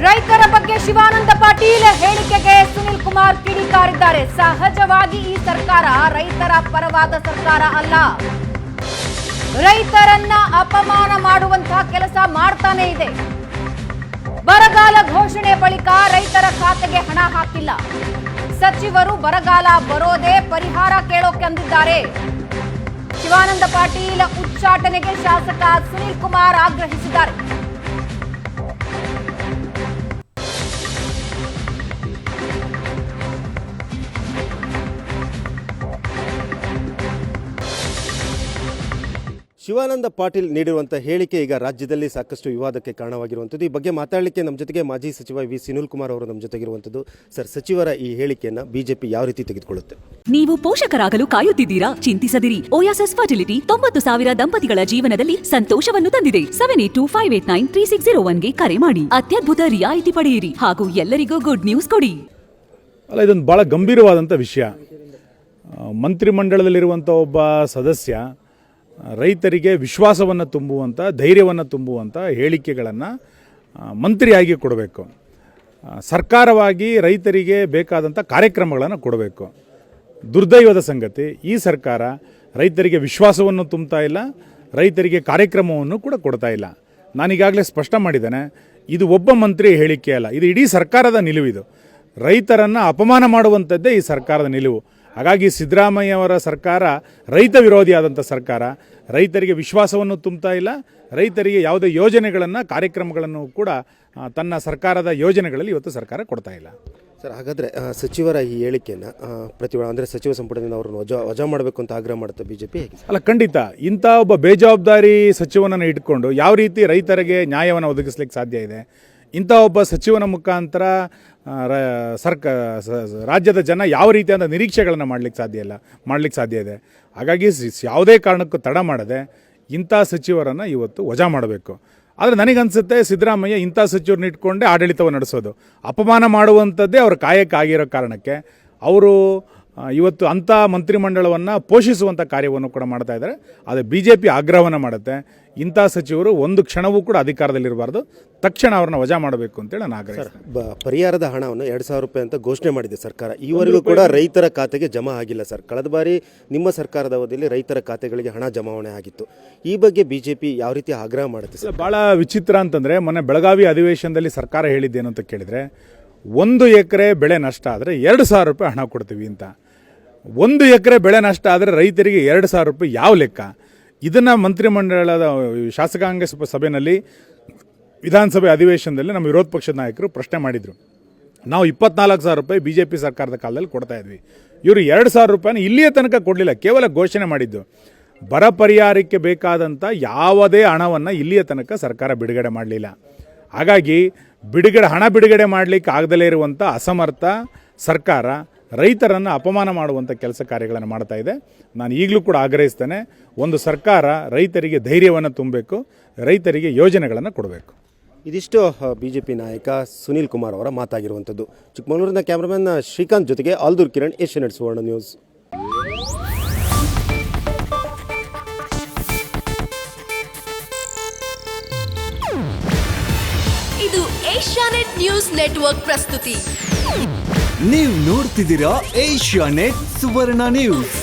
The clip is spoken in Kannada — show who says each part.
Speaker 1: ರೈತರ ಬಗ್ಗೆ ಶಿವಾನಂದ ಪಾಟೀಲ್ ಹೇಳಿಕೆಗೆ ಸುನಿಲ್ ಕುಮಾರ್ ಕಿಡಿಕಾರಿದ್ದಾರೆ. ಸಹಜವಾಗಿ ಈ ಸರ್ಕಾರ ರೈತರ ಪರವಾದ ಸರ್ಕಾರ ಅಲ್ಲ. ರೈತರನ್ನ ಅಪಮಾನ ಮಾಡುವಂತಹ ಕೆಲಸ ಮಾಡ್ತಾನೆ ಇದೆ. ಬರಗಾಲ ಘೋಷಣೆ ಬಳಿಕ ರೈತರ ಖಾತೆಗೆ ಹಣ ಹಾಕಿಲ್ಲ. ಸಚಿವರು ಬರಗಾಲ ಬರೋದೇ ಪರಿಹಾರ ಕೇಳೋಕೆ ಅಂದಿದ್ದಾರೆ. ಶಿವಾನಂದ ಪಾಟೀಲ್ ಉಚ್ಚಾಟನೆಗೆ ಶಾಸಕ ಸುನಿಲ್ ಕುಮಾರ್ ಆಗ್ರಹಿಸಿದ್ದಾರೆ.
Speaker 2: ಶಿವಾನಂದ ಪಾಟೀಲ್ ನೀಡಿರುವಂಥ ಹೇಳಿಕೆ ಈಗ ರಾಜ್ಯದಲ್ಲಿ ಸಾಕಷ್ಟು ವಿವಾದಕ್ಕೆ ಕಾರಣವಾಗಿರುವಂಥದ್ದು. ಈ ಬಗ್ಗೆ ಮಾತಾಡಲಿಕ್ಕೆ ನಮ್ಮ ಜೊತೆಗೆ ಮಾಜಿ ಸಚಿವ ವಿ ಸುನಿಲ್ ಕುಮಾರ್ ಅವರು ನಮ್ಮ ಜೊತೆಗಿರುವಂಥದ್ದು. ಸರ್, ಸಚಿವರ ಈ ಹೇಳಿಕೆಯನ್ನು ಬಿಜೆಪಿ ಯಾವ ರೀತಿ ತೆಗೆದುಕೊಳ್ಳುತ್ತೆ?
Speaker 3: ನೀವು ಪೋಷಕರಾಗಲು ಕಾಯುತ್ತಿದ್ದೀರಾ? ಚಿಂತಿಸದಿರಿ. ಓಯಾಸಸ್ ಫರ್ಟಿಲಿಟಿ 90,000 ದಂಪತಿಗಳ ಜೀವನದಲ್ಲಿ ಸಂತೋಷವನ್ನು ತಂದಿದೆ. 7825893601ಗೆ ಕರೆ ಮಾಡಿ. ಅತ್ಯದ್ಭುತ ರಿಯಾಯಿತಿ ಪಡೆಯಿರಿ ಹಾಗೂ ಎಲ್ಲರಿಗೂ ಗುಡ್ ನ್ಯೂಸ್ ಕೊಡಿ.
Speaker 4: ಅಲ್ಲ, ಇದೊಂದು ಬಹಳ ಗಂಭೀರವಾದಂಥ ವಿಷಯ. ಮಂತ್ರಿಮಂಡಲದಲ್ಲಿರುವಂಥ ಒಬ್ಬ ಸದಸ್ಯ ರೈತರಿಗೆ ವಿಶ್ವಾಸವನ್ನು ತುಂಬುವಂಥ, ಧೈರ್ಯವನ್ನು ತುಂಬುವಂಥ ಹೇಳಿಕೆಗಳನ್ನು ಮಂತ್ರಿಯಾಗಿ ಕೊಡಬೇಕು. ಸರ್ಕಾರವಾಗಿ ರೈತರಿಗೆ ಬೇಕಾದಂಥ ಕಾರ್ಯಕ್ರಮಗಳನ್ನು ಕೊಡಬೇಕು. ದುರ್ದೈವದ ಸಂಗತಿ, ಈ ಸರ್ಕಾರ ರೈತರಿಗೆ ವಿಶ್ವಾಸವನ್ನು ತುಂಬುತ್ತಾ ಇಲ್ಲ, ರೈತರಿಗೆ ಕಾರ್ಯಕ್ರಮವನ್ನು ಕೂಡ ಕೊಡ್ತಾ ಇಲ್ಲ. ನಾನೀಗಾಗಲೇ ಸ್ಪಷ್ಟ ಮಾಡಿದ್ದೇನೆ, ಇದು ಒಬ್ಬ ಮಂತ್ರಿ ಹೇಳಿಕೆ ಅಲ್ಲ, ಇದು ಇಡೀ ಸರ್ಕಾರದ ನಿಲುವು. ಇದು ರೈತರನ್ನು ಅಪಮಾನ ಮಾಡುವಂಥದ್ದೇ ಈ ಸರ್ಕಾರದ ನಿಲುವು. ಹಾಗಾಗಿ ಸಿದ್ದರಾಮಯ್ಯವರ ಸರ್ಕಾರ ರೈತ ವಿರೋಧಿಯಾದಂಥ ಸರ್ಕಾರ. ರೈತರಿಗೆ ವಿಶ್ವಾಸವನ್ನು ತುಂಬುತ್ತಾ ಇಲ್ಲ, ರೈತರಿಗೆ ಯಾವುದೇ ಯೋಜನೆಗಳನ್ನು, ಕಾರ್ಯಕ್ರಮಗಳನ್ನು ಕೂಡ ತನ್ನ ಸರ್ಕಾರದ ಯೋಜನೆಗಳಲ್ಲಿ ಇವತ್ತು ಸರ್ಕಾರ ಕೊಡ್ತಾ ಇಲ್ಲ.
Speaker 2: ಸರ್, ಹಾಗಾದರೆ ಸಚಿವರ ಈ ಹೇಳಿಕೆಯನ್ನು ಅಂದರೆ ಸಚಿವ ಸಂಪುಟದಿಂದ ಅವರನ್ನು ವಜಾ ಮಾಡಬೇಕು ಅಂತ ಆಗ್ರಹ ಮಾಡುತ್ತೆ ಬಿಜೆಪಿ.
Speaker 4: ಅಲ್ಲ, ಖಂಡಿತ. ಇಂಥ ಒಬ್ಬ ಬೇಜವಾಬ್ದಾರಿ ಸಚಿವನನ್ನು ಇಟ್ಕೊಂಡು ಯಾವ ರೀತಿ ರೈತರಿಗೆ ನ್ಯಾಯವನ್ನು ಒದಗಿಸ್ಲಿಕ್ಕೆ ಸಾಧ್ಯ ಇದೆ? ಇಂಥ ಒಬ್ಬ ಸಚಿವನ ಮುಖಾಂತರ ರಾಜ್ಯದ ಜನ ಯಾವ ರೀತಿಯಾದ ನಿರೀಕ್ಷೆಗಳನ್ನು ಮಾಡಲಿಕ್ಕೆ ಸಾಧ್ಯ ಇದೆ. ಹಾಗಾಗಿ ಯಾವುದೇ ಕಾರಣಕ್ಕೂ ತಡ ಮಾಡದೆ ಇಂಥ ಸಚಿವರನ್ನು ಇವತ್ತು ವಜಾ ಮಾಡಬೇಕು. ಆದರೆ ನನಗನ್ಸುತ್ತೆ ಸಿದ್ದರಾಮಯ್ಯ ಇಂಥ ಸಚಿವರನ್ನ ಇಟ್ಕೊಂಡೇ ಆಡಳಿತವನ್ನು ನಡೆಸೋದು, ಅಪಮಾನ ಮಾಡುವಂಥದ್ದೇ ಅವ್ರ ಕಾಯಕ್ಕಾಗಿರೋ ಕಾರಣಕ್ಕೆ ಅವರು ಇವತ್ತು ಅಂಥ ಮಂತ್ರಿಮಂಡಲವನ್ನು ಪೋಷಿಸುವಂಥ ಕಾರ್ಯವನ್ನು ಕೂಡ ಮಾಡ್ತಾ ಇದ್ದಾರೆ. ಆದರೆ ಬಿಜೆಪಿ ಆಗ್ರಹವನ್ನು ಮಾಡುತ್ತೆ, ಇಂಥ ಸಚಿವರು ಒಂದು ಕ್ಷಣವೂ ಕೂಡ ಅಧಿಕಾರದಲ್ಲಿರಬಾರ್ದು, ತಕ್ಷಣ ಅವ್ರನ್ನ ವಜಾ ಮಾಡಬೇಕು ಅಂತೇಳಿ ನಾನು ಆಗ್ರಹಿಸ್ತೇನೆ.
Speaker 2: ಪರಿಹಾರದ ಹಣವನ್ನು 2,000 ರೂಪಾಯಿ ಅಂತ ಘೋಷಣೆ ಮಾಡಿದೆ ಸರ್ಕಾರ. ಈವರೆಗೂ ಕೂಡ ರೈತರ ಖಾತೆಗೆ ಜಮಾ ಆಗಿಲ್ಲ ಸರ್. ಕಳೆದ ಬಾರಿ ನಿಮ್ಮ ಸರ್ಕಾರದ ಅವಧಿಯಲ್ಲಿ ರೈತರ ಖಾತೆಗಳಿಗೆ ಹಣ ಜಮಾವಣೆ ಆಗಿತ್ತು. ಈ ಬಗ್ಗೆ ಬಿಜೆಪಿ ಯಾವ ರೀತಿ ಆಗ್ರಹ ಮಾಡುತ್ತೆ ಸರ್?
Speaker 4: ಭಾಳ ವಿಚಿತ್ರ ಅಂತಂದರೆ, ಮೊನ್ನೆ ಬೆಳಗಾವಿ ಅಧಿವೇಶನದಲ್ಲಿ ಸರ್ಕಾರ ಹೇಳಿದ್ದೇನು ಅಂತ ಕೇಳಿದರೆ, 1 ಎಕರೆ ಬೆಳೆ ನಷ್ಟ ಆದರೆ 2,000 ರೂಪಾಯಿ ಹಣ ಕೊಡ್ತೀವಿ ಅಂತ. 1 ಎಕರೆ ಬೆಳೆ ನಷ್ಟ ಆದರೆ ರೈತರಿಗೆ 2,000 ರೂಪಾಯಿ ಯಾವ ಲೆಕ್ಕ? ಇದನ್ನು ಮಂತ್ರಿಮಂಡಲದ ಶಾಸಕಾಂಗ ಸಭೆಯಲ್ಲಿ, ವಿಧಾನಸಭೆ ಅಧಿವೇಶನದಲ್ಲಿ ನಮ್ಮ ವಿರೋಧ ಪಕ್ಷದ ನಾಯಕರು ಪ್ರಶ್ನೆ ಮಾಡಿದರು. ನಾವು 24,000 ರೂಪಾಯಿ ಬಿಜೆಪಿ ಸರ್ಕಾರದ ಕಾಲದಲ್ಲಿ ಕೊಡ್ತಾ ಇದ್ವಿ, ಇವರು 2,000 ರೂಪಾಯಿನ ಇಲ್ಲಿಯ ತನಕ ಕೊಡಲಿಲ್ಲ, ಕೇವಲ ಘೋಷಣೆ ಮಾಡಿದ್ದು. ಬರ ಪರಿಹಾರಕ್ಕೆ ಬೇಕಾದಂಥ ಯಾವುದೇ ಹಣವನ್ನು ಇಲ್ಲಿಯ ತನಕ ಸರ್ಕಾರ ಬಿಡುಗಡೆ ಮಾಡಲಿಲ್ಲ. ಹಾಗಾಗಿ ಹಣ ಬಿಡುಗಡೆ ಮಾಡಲಿಕ್ಕೆ ಆಗದಲೇ ಇರುವಂಥ ಅಸಮರ್ಥ ಸರ್ಕಾರ ರೈತರನ್ನು ಅಪಮಾನ ಮಾಡುವಂಥ ಕೆಲಸ ಕಾರ್ಯಗಳನ್ನು ಮಾಡ್ತಾ ಇದೆ. ನಾನು ಈಗಲೂ ಕೂಡ ಆಗ್ರಹಿಸ್ತೇನೆ, ಒಂದು ಸರ್ಕಾರ ರೈತರಿಗೆ ಧೈರ್ಯವನ್ನು ತುಂಬಬೇಕು, ರೈತರಿಗೆ ಯೋಜನೆಗಳನ್ನು ಕೊಡಬೇಕು.
Speaker 2: ಇದಿಷ್ಟು ಬಿಜೆಪಿ ನಾಯಕ ಸುನಿಲ್ ಕುಮಾರ್ ಅವರ ಮಾತಾಗಿರುವಂಥದ್ದು. ಚಿಕ್ಕಮಗಳೂರಿನ ಕ್ಯಾಮ್ರಾಮನ್ ಶ್ರೀಕಾಂತ್ ಜೊತೆಗೆ ಆಲ್ದೂರ್ ಕಿರಣ್, ಏಷ್ಯಾನೆಟ್ ಸುವರ್ಣ ನ್ಯೂಸ್.
Speaker 5: ಇದು ಏಷ್ಯಾನೆಟ್ ನ್ಯೂಸ್ ನೆಟ್ವರ್ಕ್ ಪ್ರಸ್ತುತಿ.
Speaker 6: ನೀವು ನೋಡ್ತಿದ್ದೀರಾ ಏಷ್ಯಾನೆಟ್ ಸುವರ್ಣ ನ್ಯೂಸ್.